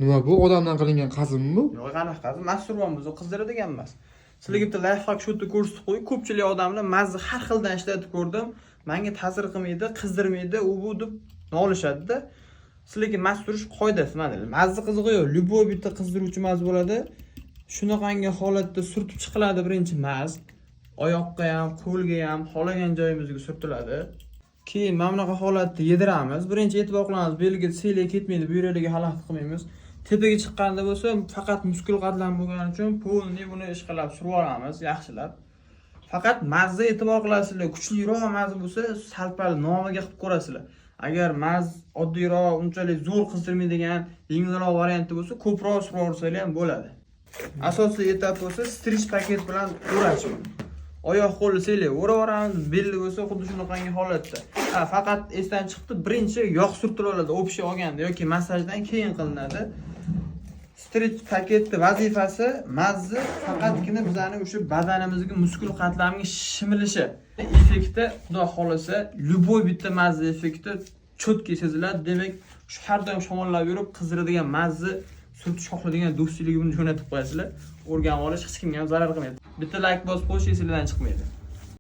Nima bu odamdan qilingan qazimmi bu? Yo'q, qanaqa qazim? Masturban bo'lsa qizdiradigan emas. Sizlarga bitta lifehack shu yerda ko'rsatib qo'y. Ko'pchilik odamlar mazni har xildan ishlatib ko'rdim. Menga ta'sir qilmaydi, qizdirmaydi, u bu deb nolishadi-da. Sizlarga masturish qoidasi mana. Mazni qizig'i yo'q. Любой bitta qizdiruvchi maz bo'ladi. Shunaqangi holatda surtib chiqiladi birinchi maz. Oyoqqa ham, qo'lga ham, xohlagan joyimizga surtiladi. Keyin mana bunaqa holatda yediramiz. Birinchi e'tibor qilamiz, belgi siyla ketmaydi, bu yerlarga xalaqit qilmaymiz. Tepaga chiqqanda bo'lsa, faqat muskul qatlam bo'lgani uchun polni buni ishqalab surib olamiz, yaxshilab. Faqat mazza e'tibor qilasizlar. Kuchliroq maz bo'lsa, salpal nomiga qilib ko'rasizlar. Agar maz oddiyroq, unchalik zo'r qizdirmaydigan, yengilroq varianti bo'lsa, ko'proq surib olsanglar ham bo'ladi. Asosiy etap bo'lsa, strich paket bilan o'rash. Oyoq qo'lni siylaga o'raveramiz, belli bo'lsa xuddi shunaqangi holatda. Faqat esdan chiqdi, birinchi yog' surtiladi, o'pishga olganda yoki massajdan keyin qilinadi. Strich paketning vazifasi mazni faqatgina bizning o'sha badanimizga muskul qatlamiga shimilishi. Effekti, xudo xolasa, любой bitta mazni effekti cho'tki seziladi. Demak, shu har doim shamollab yurib qizdiradigan mazni surtish xohladigan do'stligimni jo'natib qo'yasizlar. O'rganib olish hech kimga ham zarar qilmaydi. Bitta like bosib qo'yish esingizdan chiqmaydi.